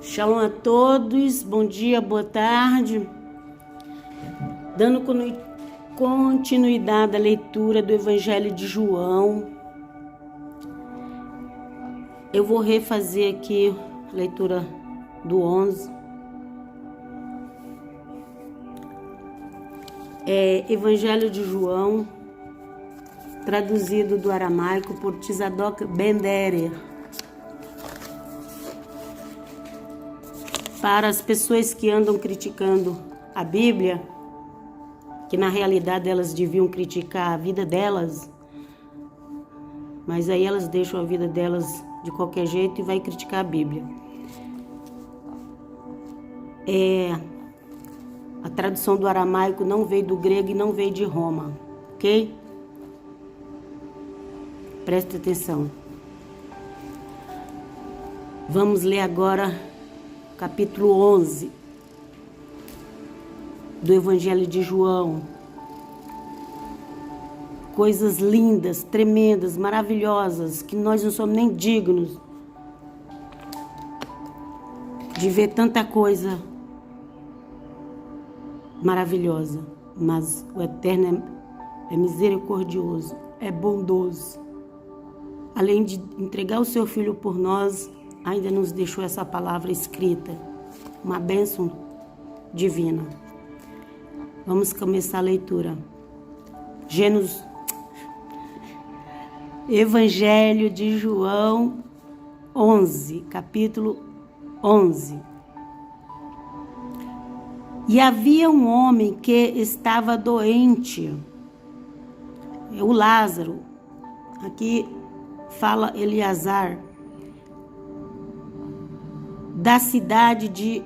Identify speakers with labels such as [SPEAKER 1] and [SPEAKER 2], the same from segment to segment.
[SPEAKER 1] Shalom a todos, bom dia, boa tarde. Dando continuidade à leitura do Evangelho de João, eu vou refazer aqui a leitura do 11. Evangelho de João, traduzido do aramaico por Tzadok Ben-Derer. Para as pessoas que andam criticando a Bíblia, que na realidade elas deviam criticar a vida delas, mas aí elas deixam a vida delas de qualquer jeito e vai criticar a Bíblia. A tradução do aramaico não veio do grego e não veio de Roma, ok? Preste atenção. Vamos ler agora capítulo 11 do Evangelho de João. Coisas lindas, tremendas, maravilhosas, que nós não somos nem dignos de ver tanta coisa maravilhosa. Mas o Eterno é misericordioso, é bondoso. Além de entregar o seu Filho por nós, ainda nos deixou essa palavra escrita, uma bênção divina. Vamos começar a leitura. Evangelho de João 11, capítulo 11. E havia um homem que estava doente, o Lázaro. Aqui fala Eleazar, da cidade de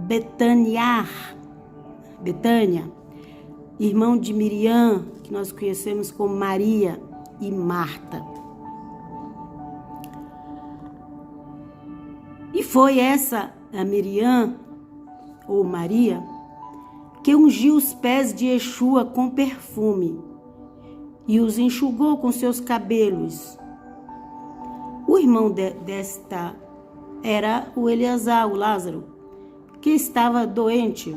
[SPEAKER 1] Betânia, irmão de Miriam, que nós conhecemos como Maria e Marta. E foi essa, a Miriam, ou Maria, que ungiu os pés de Yeshua com perfume e os enxugou com seus cabelos. O irmão desta era o Eleazar, o Lázaro, que estava doente.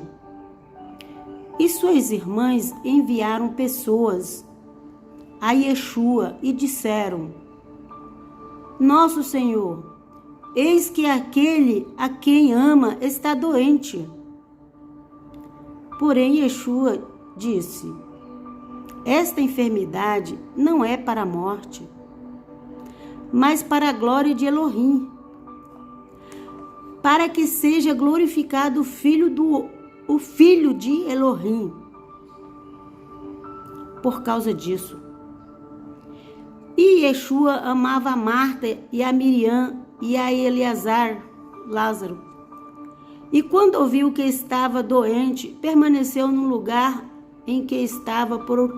[SPEAKER 1] E suas irmãs enviaram pessoas a Yeshua e disseram: Nosso Senhor, eis que aquele a quem ama está doente. Porém, Yeshua disse: Esta enfermidade não é para a morte, mas para a glória de Elohim, para que seja glorificado o Filho de Elohim. Por causa disso. E Yeshua amava a Marta e a Miriam e a Eleazar, Lázaro. E quando ouviu que estava doente, permaneceu no lugar em que estava por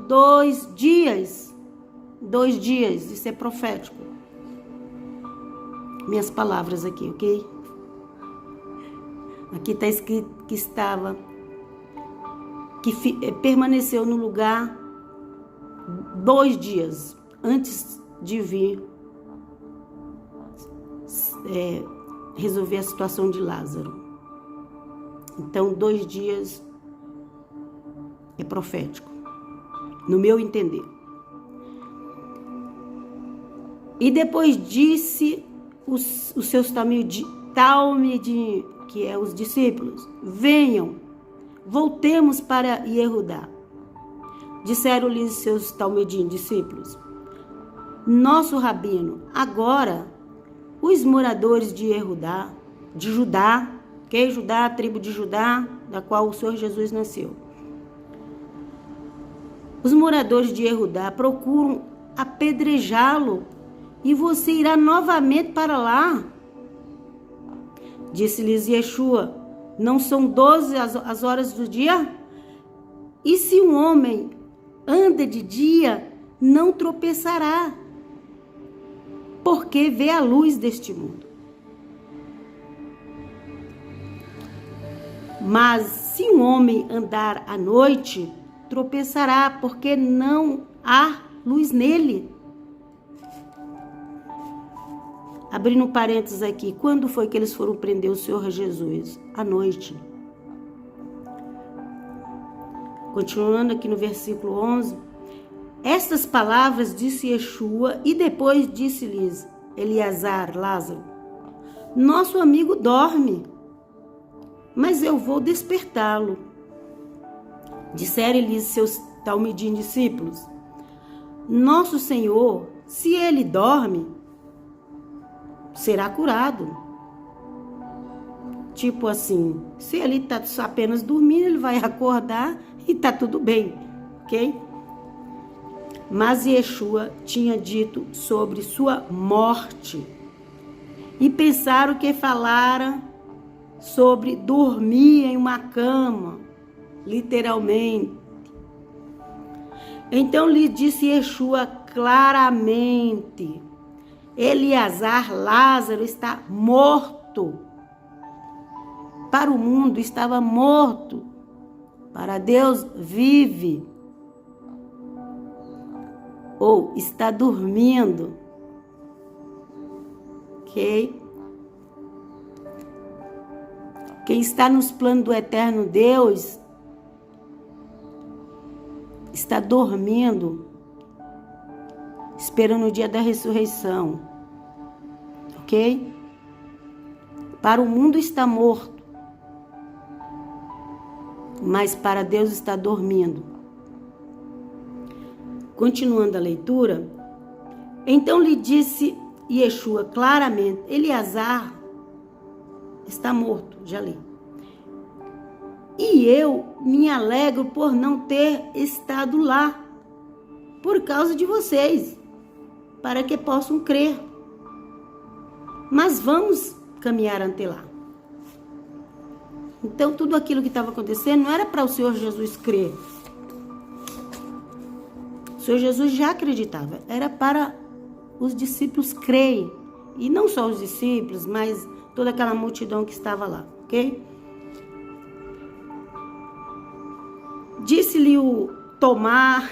[SPEAKER 1] 2 dias. 2 dias, isso é profético. Minhas palavras aqui, ok? Aqui está escrito que permaneceu no lugar 2 dias antes de vir resolver a situação de Lázaro. Então, 2 dias é profético, no meu entender. E depois disse os seus talmidim, que é os discípulos: Venham, voltemos para Yehudá. Disseram-lhes seus talmidim, discípulos: Nosso rabino, agora os moradores de Yehudá, de Judá, que é Judá, a tribo de Judá, da qual o Senhor Jesus nasceu. Os moradores de Yehudá procuram apedrejá-lo, e você irá novamente para lá? Disse-lhes Yeshua: Não são 12 as horas do dia? E se um homem anda de dia, não tropeçará, porque vê a luz deste mundo. Mas se um homem andar à noite, tropeçará, porque não há luz nele. Abrindo parênteses aqui, quando foi que eles foram prender o Senhor Jesus? À noite. Continuando aqui no versículo 11. Estas palavras disse Yeshua e depois disse-lhes Eleazar, Lázaro: nosso amigo dorme, mas eu vou despertá-lo. Disseram-lhes seus talmidim discípulos: nosso Senhor, se ele dorme, será curado. Tipo assim, se ele está apenas dormindo, ele vai acordar e está tudo bem, ok? Mas Yeshua tinha dito sobre sua morte. E pensaram que falara sobre dormir em uma cama, literalmente. Então lhe disse Yeshua claramente: Eleazar, Lázaro está morto. Para o mundo estava morto. Para Deus vive. Ou está dormindo. Ok? Quem está nos planos do eterno Deus está dormindo, esperando o dia da ressurreição. Ok? Para o mundo está morto, mas para Deus está dormindo. Continuando a leitura, então lhe disse Yeshua claramente: Eleazar está morto, já li. E eu me alegro por não ter estado lá, por causa de vocês, para que possam crer. Mas vamos caminhar ante lá. Então, tudo aquilo que estava acontecendo não era para o Senhor Jesus crer. O Senhor Jesus já acreditava. Era para os discípulos crerem. E não só os discípulos, mas toda aquela multidão que estava lá. Ok? Disse-lhe o Tomé,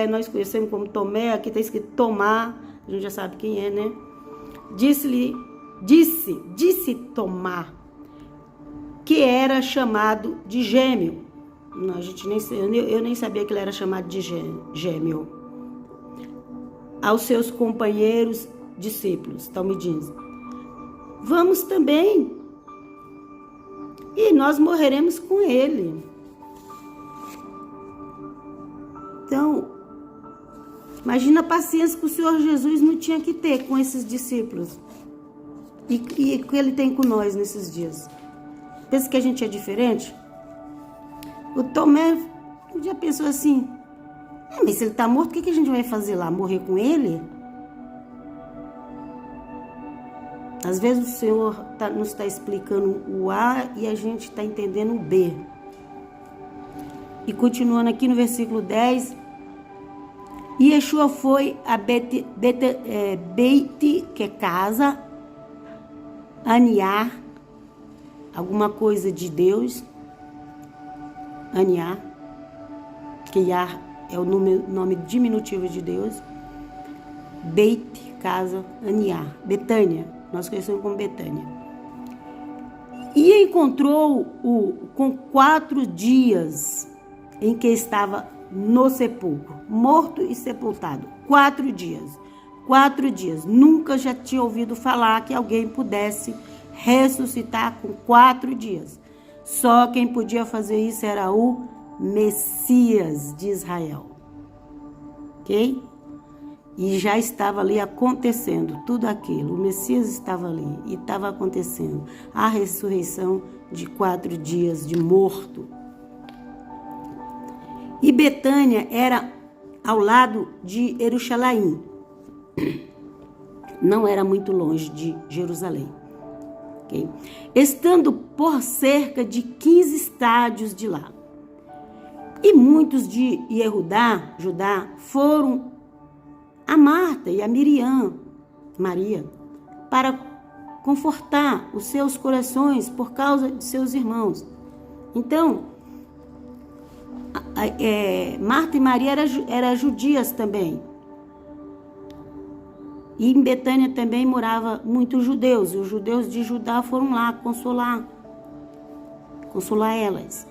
[SPEAKER 1] nós conhecemos como Tomé, aqui está escrito Tomá, a gente já sabe quem é, né? Disse Tomá, que era chamado de gêmeo. Não, eu nem sabia que ele era chamado de gêmeo. Aos seus companheiros discípulos, talmidim: vamos também, e nós morreremos com ele. Então, imagina a paciência que o Senhor Jesus não tinha que ter com esses discípulos. E que ele tem com nós nesses dias. Pensa que a gente é diferente? O Tomé já pensou assim: mas se ele está morto, o que a gente vai fazer lá? Morrer com ele? Às vezes o Senhor nos está explicando o A e a gente está entendendo o B. E continuando aqui no versículo 10, Yeshua foi a Beit, que é casa, Aniá, alguma coisa de Deus, Aniá, que Yah é o nome diminutivo de Deus, Beit, casa, Aniá, Betânia, nós conhecemos como Betânia. E encontrou-o com 4 dias em que estava no sepulcro, morto e sepultado. 4 dias. 4 dias. Nunca já tinha ouvido falar que alguém pudesse ressuscitar com 4 dias. Só quem podia fazer isso era o Messias de Israel. Ok? E já estava ali acontecendo tudo aquilo. O Messias estava ali e estava acontecendo a ressurreição de 4 dias de morto. E Betânia era ao lado de Jerusalém. Não era muito longe de Jerusalém. Okay? Estando por cerca de 15 estádios de lá. E muitos de Judá, foram a Marta e a Maria, para confortar os seus corações por causa de seus irmãos. Então, Marta e Maria eram judias também. E em Betânia também morava muitos judeus. E os judeus de Judá foram lá consolar elas.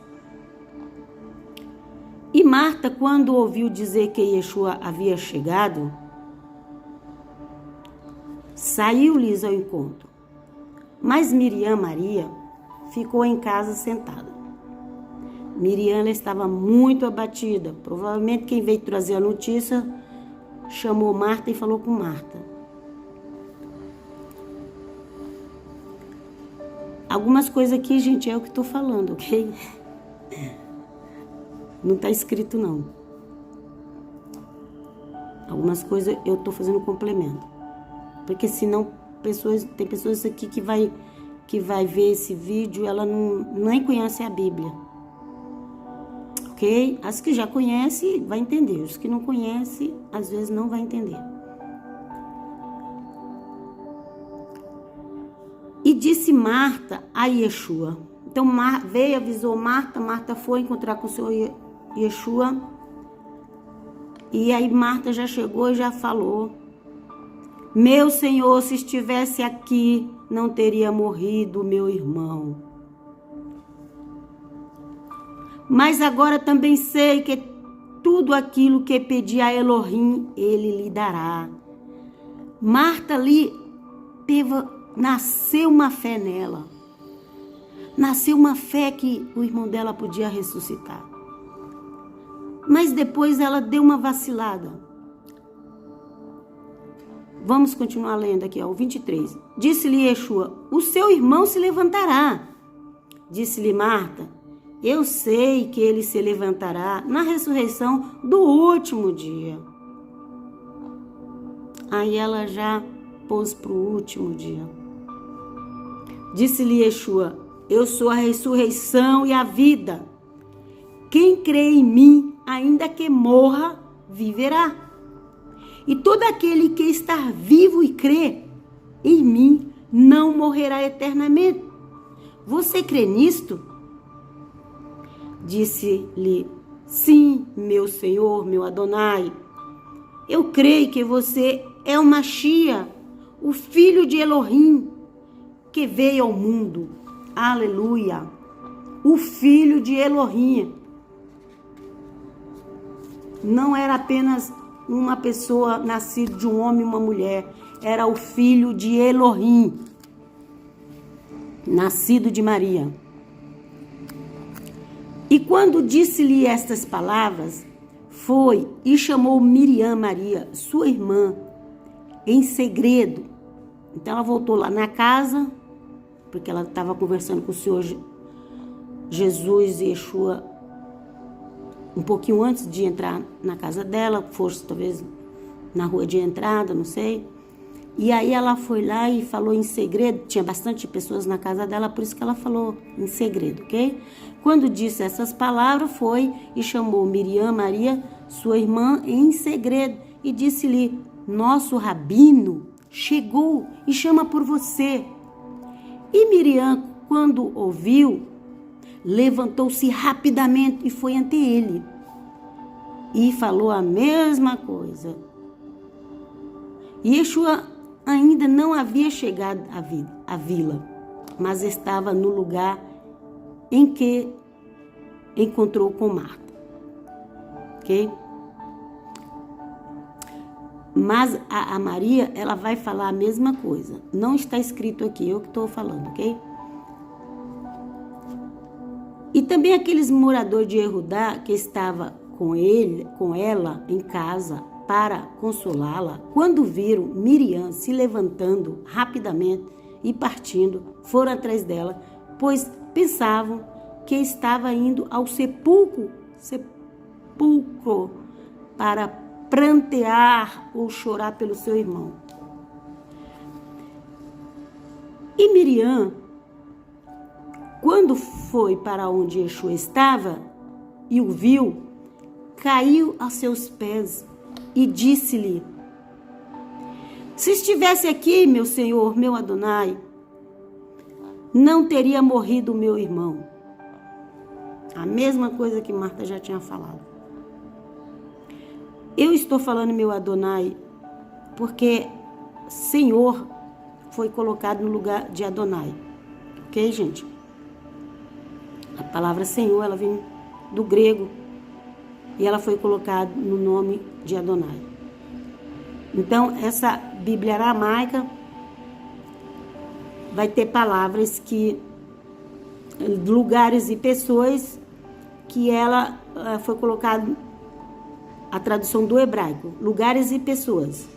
[SPEAKER 1] E Marta, quando ouviu dizer que Yeshua havia chegado, saiu-lhes ao encontro. Mas Miriam, Maria, ficou em casa sentada. Miriam, ela estava muito abatida. Provavelmente quem veio trazer a notícia chamou Marta e falou com Marta. Algumas coisas aqui, gente, é o que estou falando, ok? Não está escrito, não. Algumas coisas eu estou fazendo complemento. Porque senão tem pessoas aqui que vai ver esse vídeo, ela nem conhece a Bíblia. Ok? As que já conhecem, vai entender. Os que não conhecem, às vezes não vai entender. E disse Marta a Yeshua. Então veio, avisou Marta. Marta foi encontrar com o Senhor Yeshua. E aí Marta já chegou e já falou: meu Senhor, se estivesse aqui, não teria morrido meu irmão. Mas agora também sei que tudo aquilo que pedi a Elohim, ele lhe dará. Marta ali nasceu uma fé nela. Nasceu uma fé que o irmão dela podia ressuscitar. Mas depois ela deu uma vacilada. Vamos continuar lendo aqui, ó, o 23. Disse-lhe Yeshua: o seu irmão se levantará. Disse-lhe Marta: eu sei que ele se levantará na ressurreição do último dia. Aí ela já pôs para o último dia. Disse-lhe Yeshua: eu sou a ressurreição e a vida. Quem crê em mim, ainda que morra, viverá. E todo aquele que está vivo e crê em mim, não morrerá eternamente. Você crê nisto? Disse-lhe: sim, meu Senhor, meu Adonai. Eu creio que você é o Machia, o filho de Elohim, que veio ao mundo. Aleluia. O filho de Elohim. Não era apenas uma pessoa nascida de um homem e uma mulher. Era o filho de Elohim, nascido de Maria. E quando disse-lhe estas palavras, foi e chamou Miriam, Maria, sua irmã, em segredo. Então ela voltou lá na casa, porque ela estava conversando com o Senhor Jesus e Yeshua um pouquinho antes de entrar na casa dela, fosse talvez na rua de entrada, não sei. E aí ela foi lá e falou em segredo. Tinha bastante pessoas na casa dela, por isso que ela falou em segredo, ok? Quando disse essas palavras, foi e chamou Miriam, Maria, sua irmã, em segredo, e disse-lhe: nosso rabino chegou e chama por você. E Miriam, quando ouviu, levantou-se rapidamente e foi ante ele. E falou a mesma coisa. Yeshua ainda não havia chegado à vila, mas estava no lugar em que encontrou com Marta. Ok? Mas a Maria, ela vai falar a mesma coisa. Não está escrito aqui, eu que estou falando, ok? E também aqueles moradores de Yehudá que estavam com ela em casa para consolá-la, quando viram Miriam se levantando rapidamente e partindo, foram atrás dela, pois pensavam que estava indo ao sepulcro para prantear ou chorar pelo seu irmão. E Miriam, quando foi para onde Yeshua estava e o viu, caiu a seus pés e disse-lhe: se estivesse aqui, meu Senhor, meu Adonai, não teria morrido meu irmão. A mesma coisa que Marta já tinha falado. Eu estou falando meu Adonai porque Senhor foi colocado no lugar de Adonai. Ok, gente? A palavra Senhor, ela vem do grego e ela foi colocada no nome de Adonai. Então, essa Bíblia aramaica vai ter palavras que, lugares e pessoas que ela foi colocada, a tradução do hebraico, lugares e pessoas.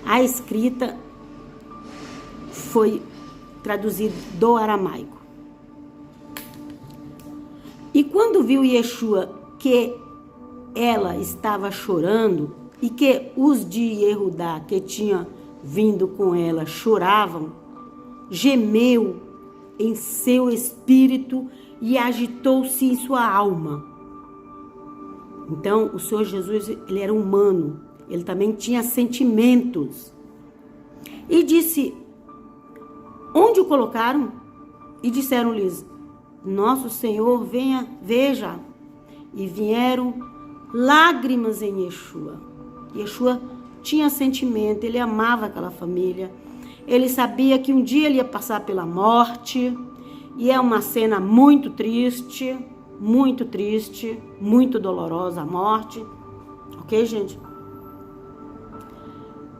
[SPEAKER 1] A escrita foi traduzida do aramaico. E quando viu Yeshua que ela estava chorando e que os de Yehudá que tinham vindo com ela choravam, gemeu em seu espírito e agitou-se em sua alma. Então, o Senhor Jesus, ele era humano, ele também tinha sentimentos. E disse: onde o colocaram? E disseram-lhes: nosso Senhor, venha, veja. E vieram lágrimas em Yeshua. Yeshua tinha sentimento, ele amava aquela família. Ele sabia que um dia ele ia passar pela morte. E é uma cena muito triste, muito dolorosa a morte. Ok, gente?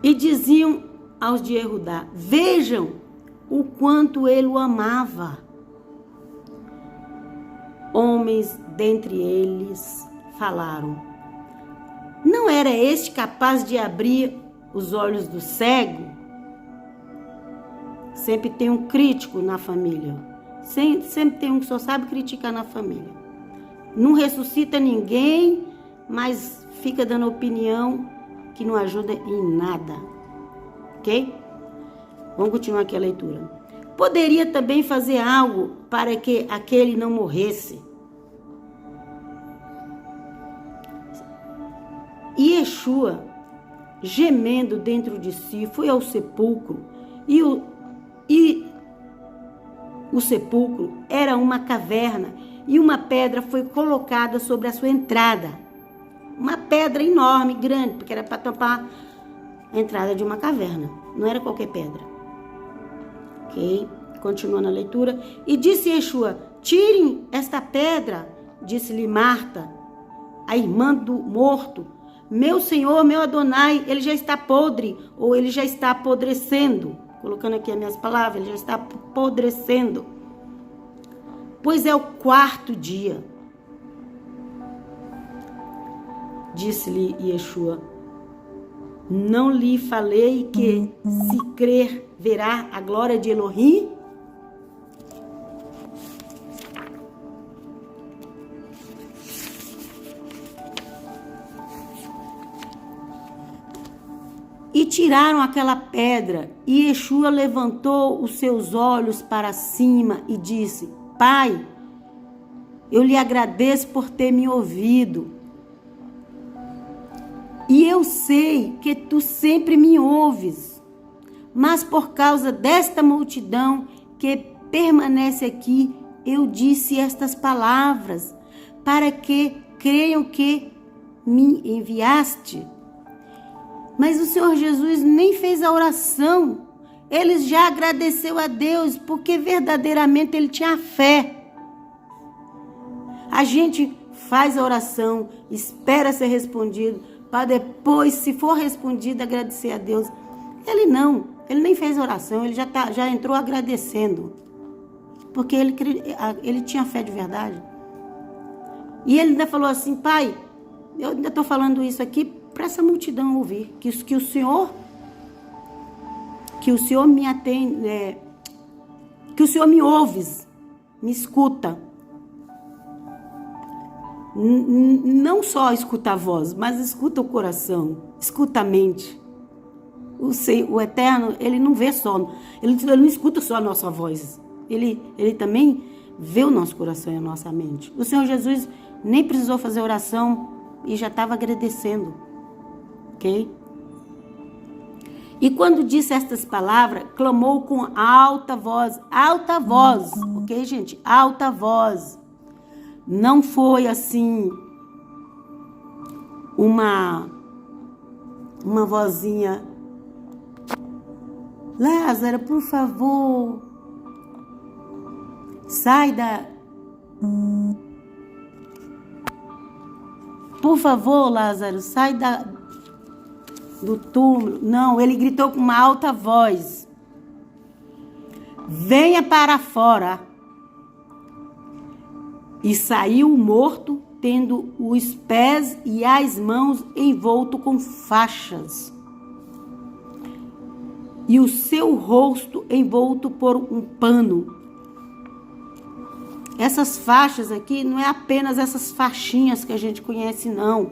[SPEAKER 1] E diziam aos de Yehudá: vejam o quanto ele o amava. Homens dentre eles falaram: não era este capaz de abrir os olhos do cego? Sempre tem um crítico na família. Sempre tem um que só sabe criticar na família. Não ressuscita ninguém, mas fica dando opinião que não ajuda em nada. Ok? Vamos continuar aqui a leitura. Poderia também fazer algo para que aquele não morresse. E Yeshua, gemendo dentro de si, foi ao sepulcro e o sepulcro era uma caverna e uma pedra foi colocada sobre a sua entrada. Uma pedra enorme, grande, porque era para tampar a entrada de uma caverna. Não era qualquer pedra. Ok? Continuando a leitura. E disse Yeshua: tirem esta pedra. Disse-lhe Marta, a irmã do morto: meu Senhor, meu Adonai, ele já está podre, ou ele já está apodrecendo. Colocando aqui as minhas palavras, ele já está apodrecendo. Pois é o 4º dia. Disse-lhe Yeshua: não lhe falei que, se crer, verá a glória de Elohim? E tiraram aquela pedra, e Yeshua levantou os seus olhos para cima e disse: Pai, eu lhe agradeço por ter me ouvido. E eu sei que tu sempre me ouves, mas por causa desta multidão que permanece aqui, eu disse estas palavras, para que creiam que me enviaste. Mas o Senhor Jesus nem fez a oração. Ele já agradeceu a Deus, porque verdadeiramente ele tinha fé. A gente faz a oração, espera ser respondido, para depois, se for respondido, agradecer a Deus. Ele não, ele nem fez oração, ele já entrou agradecendo. Porque ele tinha fé de verdade. E ele ainda falou assim: Pai, eu ainda estou falando isso aqui para essa multidão ouvir, que o Senhor me atende, que o Senhor me ouves, me escuta. Não só escuta a voz, mas escuta o coração, escuta a mente. O Eterno, ele não vê só, ele não escuta só a nossa voz, ele também vê o nosso coração e a nossa mente. O Senhor Jesus nem precisou fazer oração e já estava agradecendo. Ok? E quando disse estas palavras, clamou com alta voz, ok, gente? Alta voz. Não foi assim uma vozinha Lázaro, por favor, sai da... Por favor, Lázaro, sai do túmulo. Não, ele gritou com uma alta voz. Venha para fora. E saiu o morto, tendo os pés e as mãos envolto com faixas, e o seu rosto envolto por um pano. Essas faixas aqui não é apenas essas faixinhas que a gente conhece, não.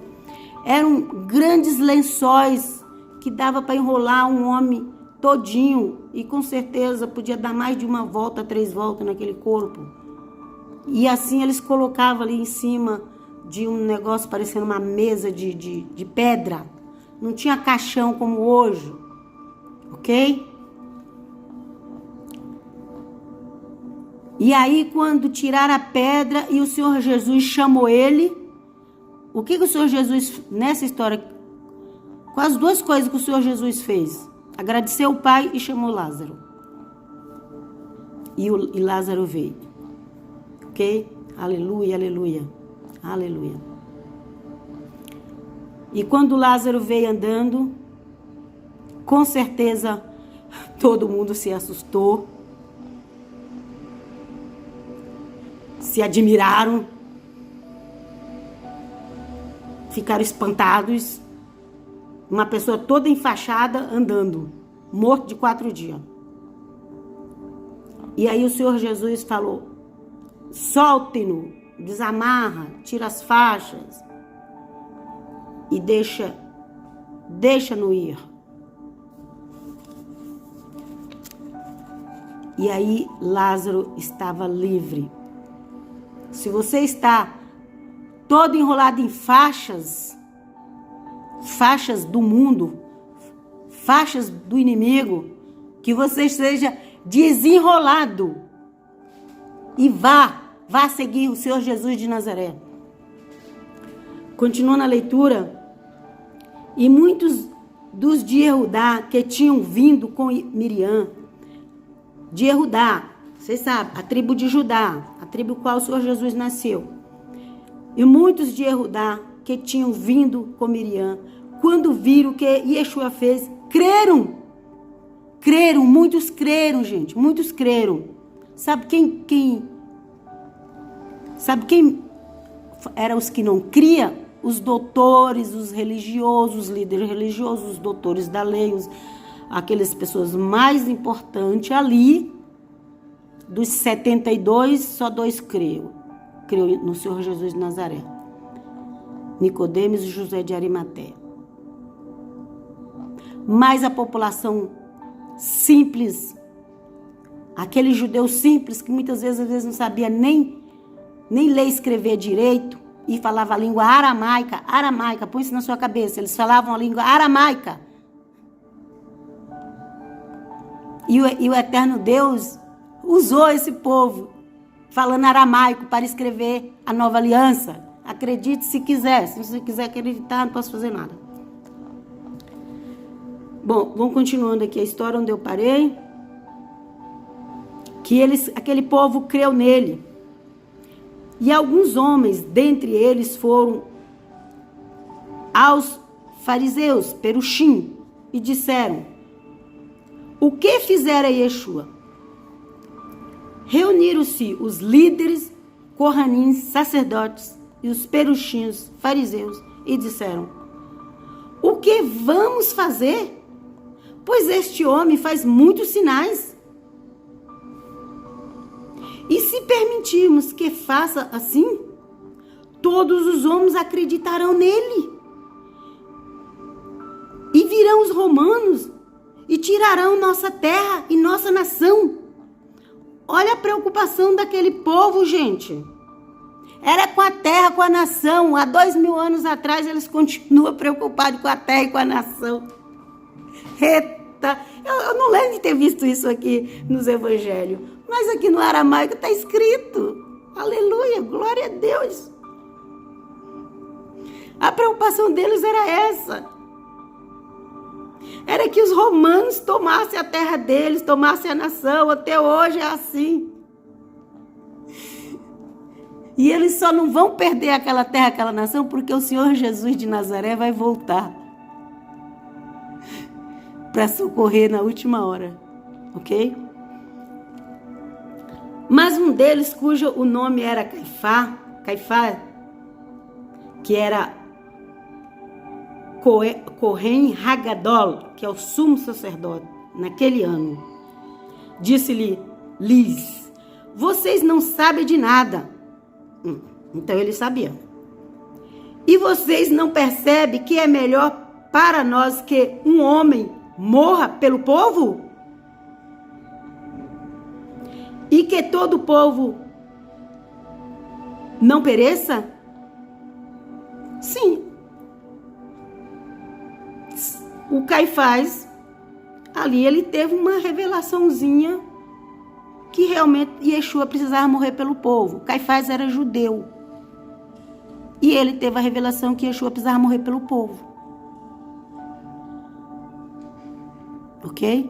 [SPEAKER 1] Eram grandes lençóis que dava para enrolar um homem todinho, e com certeza podia dar mais de uma volta, 3 voltas naquele corpo. E assim eles colocavam ali em cima de um negócio parecendo uma mesa de pedra. Não tinha caixão como hoje, ok? E aí, quando tiraram a pedra e o Senhor Jesus chamou ele, o que o Senhor Jesus, nessa história, quais as 2 coisas que o Senhor Jesus fez? Agradeceu o Pai e chamou Lázaro. E Lázaro veio. Ok? Aleluia, aleluia, aleluia. E quando Lázaro veio andando, com certeza todo mundo se assustou, se admiraram, ficaram espantados. Uma pessoa toda enfaixada andando, morto de 4 dias. E aí o Senhor Jesus falou: solte-no, desamarra, tira as faixas e deixa-no ir. E aí Lázaro estava livre. Se você está todo enrolado em faixas do mundo, faixas do inimigo, que você seja desenrolado e vá seguir o Senhor Jesus de Nazaré. Continua na leitura. E muitos dos de Judá que tinham vindo com Miriam, de Judá, vocês sabem, a tribo de Judá, a tribo qual o Senhor Jesus nasceu. E muitos de Judá que tinham vindo com Miriam, quando viram o que Yeshua fez, creram. Creram, muitos creram, gente, muitos creram. Sabe quem eram os que não criam? Os doutores, os religiosos, os líderes religiosos, os doutores da lei, aquelas pessoas mais importantes ali. Dos 72, só 2 creu no Senhor Jesus de Nazaré. Nicodemos e José de Arimateia. Mas a população simples, aquele judeu simples que muitas vezes não sabia nem ler e escrever direito e falava a língua aramaica, põe isso na sua cabeça, eles falavam a língua aramaica. E o eterno Deus usou esse povo falando aramaico para escrever a nova aliança. Acredite se quiser. Se você quiser acreditar, não posso fazer nada. Bom, vamos continuando aqui a história onde eu parei. Que aquele povo creu nele. E alguns homens, dentre eles, foram aos fariseus, perushim, e disseram: o que fizera Yeshua? Reuniram-se os líderes, corranins, sacerdotes e os peruxinhos, fariseus, e disseram: o que vamos fazer? Pois este homem faz muitos sinais. E se permitirmos que faça assim, todos os homens acreditarão nele. E virão os romanos e tirarão nossa terra e nossa nação. Olha a preocupação daquele povo, gente. Era com a terra, com a nação. Há 2000 anos atrás, eles continuam preocupados com a terra e com a nação. Eita, eu não lembro de ter visto isso aqui nos evangelhos. Mas aqui no aramaico está escrito. Aleluia, glória a Deus. A preocupação deles era essa. era que os romanos tomassem a terra deles, tomassem a nação. Até hoje é assim. E eles só não vão perder aquela terra, aquela nação, porque o Senhor Jesus de Nazaré vai voltar para socorrer na última hora, ok? Mas um deles, cujo o nome era Caifás, que era Cohen Hagadol, que é o sumo sacerdote, naquele ano, disse-lhes: vocês não sabem de nada. Então ele sabia. E vocês não percebem que é melhor para nós que um homem morra pelo povo? E que todo o povo não pereça? Sim. O Caifás, ali ele teve uma revelaçãozinha que realmente Yeshua precisava morrer pelo povo. Caifás era judeu. E ele teve a revelação que Yeshua precisava morrer pelo povo. Ok?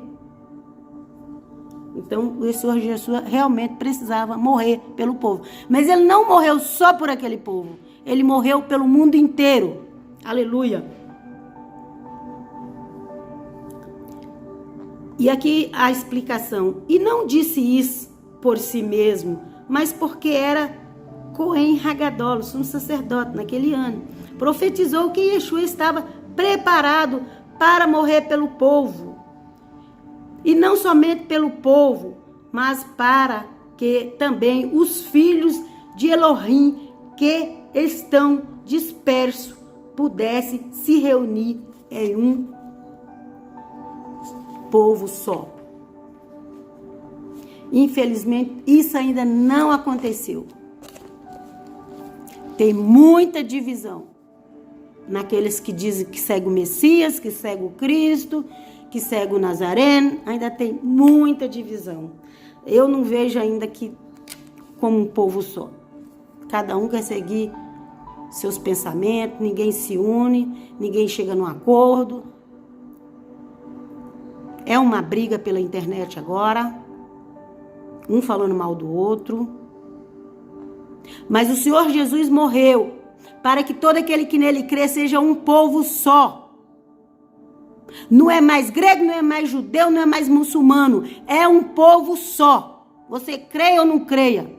[SPEAKER 1] Então, o Senhor Jesus realmente precisava morrer pelo povo. Mas ele não morreu só por aquele povo. Ele morreu pelo mundo inteiro. Aleluia. E aqui a explicação. E não disse isso por si mesmo, mas porque era Cohen Hagadol, sumo sacerdote, naquele ano. Profetizou que Yeshua estava preparado para morrer pelo povo. E não somente pelo povo, mas para que também os filhos de Elohim que estão dispersos pudessem se reunir em um povo só. Infelizmente, isso ainda não aconteceu. Tem muita divisão naqueles que dizem que segue o Messias, que segue o Cristo, que segue o Nazareno. Ainda tem muita divisão. Eu não vejo ainda que como um povo só. Cada um quer seguir seus pensamentos, ninguém se une, ninguém chega num acordo. É uma briga pela internet agora, um falando mal do outro. Mas o Senhor Jesus morreu para que todo aquele que nele crê seja um povo só. Não é mais grego, não é mais judeu, não é mais muçulmano. É um povo só. Você creia ou não creia.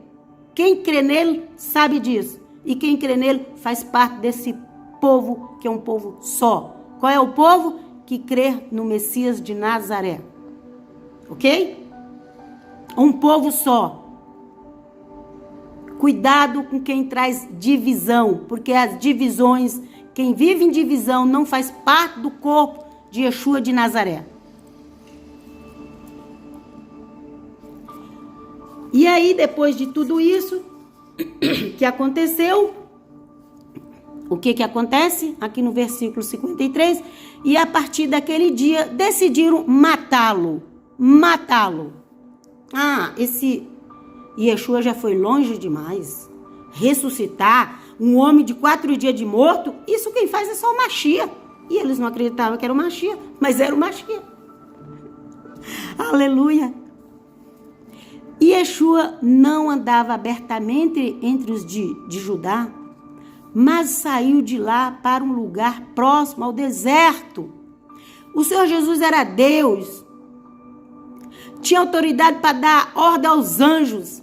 [SPEAKER 1] Quem crê nele sabe disso. E quem crê nele faz parte desse povo que é um povo só. Qual é o povo? Que crê no Messias de Nazaré. Ok? Um povo só. Cuidado com quem traz divisão, porque as divisões, quem vive em divisão não faz parte do corpo de Yeshua de Nazaré. E aí, depois de tudo isso que aconteceu, o que acontece? Aqui no versículo 53, e a partir daquele dia decidiram matá-lo. Matá-lo. Esse Yeshua já foi longe demais. Ressuscitar um homem de 4 dias de morto, isso quem faz é só o Mashiach. E eles não acreditavam que era o Mashiach, mas era o Mashiach. Aleluia. E Yeshua não andava abertamente entre os de Judá, mas saiu de lá para um lugar próximo ao deserto. O Senhor Jesus era Deus. Tinha autoridade para dar ordem aos anjos.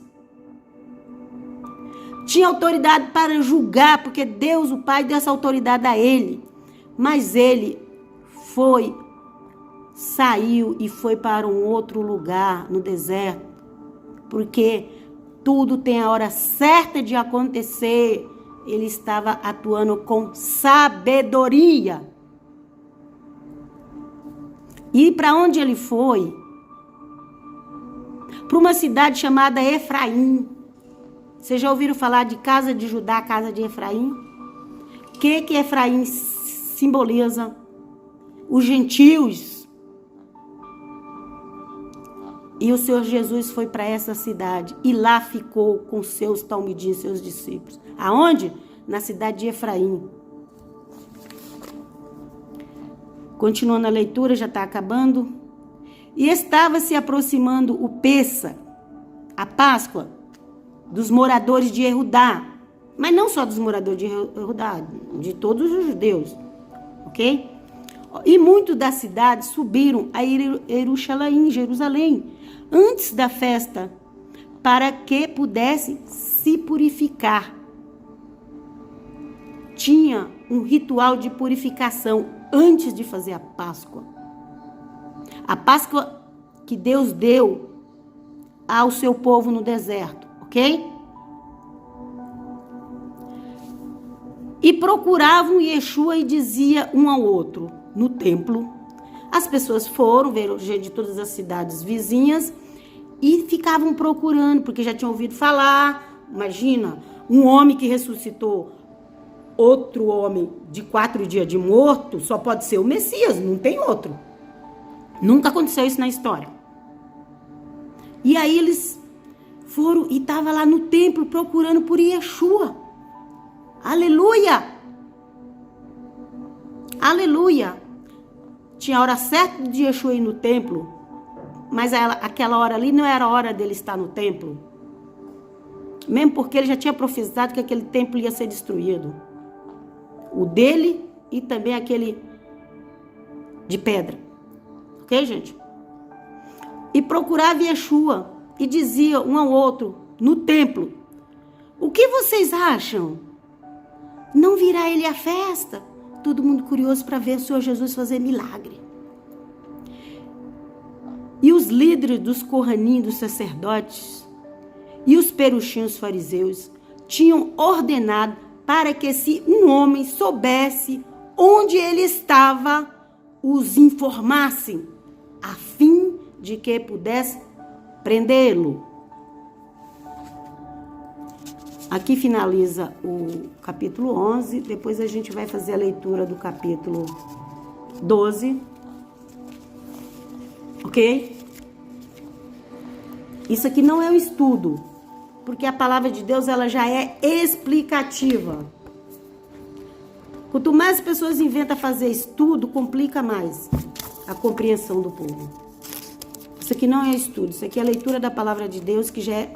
[SPEAKER 1] Tinha autoridade para julgar, porque Deus, o Pai, deu essa autoridade a ele. Mas ele saiu e foi para um outro lugar, no deserto. Porque tudo tem a hora certa de acontecer. Ele estava atuando com sabedoria. E para onde ele foi? Para uma cidade chamada Efraim. Vocês já ouviram falar de casa de Judá, casa de Efraim? O que Efraim simboliza? Os gentios. E o Senhor Jesus foi para essa cidade e lá ficou com seus talmidim, seus discípulos. Aonde? Na cidade de Efraim. Continuando a leitura, já está acabando. E estava se aproximando o Pêssar, a Páscoa, dos moradores de Judá. Mas não só dos moradores de Judá, de todos os judeus. Ok? E muitos da cidade subiram a Jerusalém, antes da festa, para que pudessem se purificar. Tinha um ritual de purificação antes de fazer a Páscoa. A Páscoa que Deus deu ao seu povo no deserto, ok? E procuravam Yeshua e dizia um ao outro no templo. As pessoas foram, veio gente de todas as cidades vizinhas e ficavam procurando, porque já tinham ouvido falar. Imagina, um homem que ressuscitou outro homem de 4 dias de morto, só pode ser o Messias, não tem outro. Nunca aconteceu isso na história. E aí eles foram e estavam lá no templo procurando por Yeshua. Aleluia! Aleluia! Tinha a hora certa de Yeshua ir no templo, mas aquela hora ali não era a hora dele estar no templo. Mesmo porque ele já tinha profetizado que aquele templo ia ser destruído. O dele e também aquele de pedra. Ok, gente? E procurava Yeshua e dizia um ao outro no templo: o que vocês acham? Não virá ele à festa? Todo mundo curioso para ver o Senhor Jesus fazer milagre. E os líderes dos Coranim, dos sacerdotes, e os peruxinhos fariseus tinham ordenado para que, se um homem soubesse onde ele estava, os informassem, a fim de que pudesse prendê-lo. Aqui finaliza o capítulo 11, depois a gente vai fazer a leitura do capítulo 12, ok? Isso aqui não é um estudo, porque a palavra de Deus ela já é explicativa. Quanto mais pessoas inventam fazer estudo, complica mais a compreensão do povo. Isso aqui não é estudo, isso aqui é a leitura da palavra de Deus que já é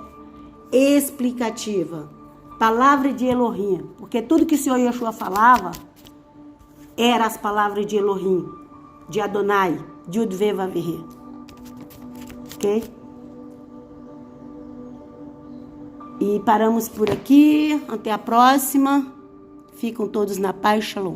[SPEAKER 1] explicativa. Palavra de Elohim, porque tudo que o Senhor Yeshua falava era as palavras de Elohim, de Adonai, de Yud-Vê Vav-Hê. Ok? E paramos por aqui. Até a próxima. Ficam todos na paz. Shalom.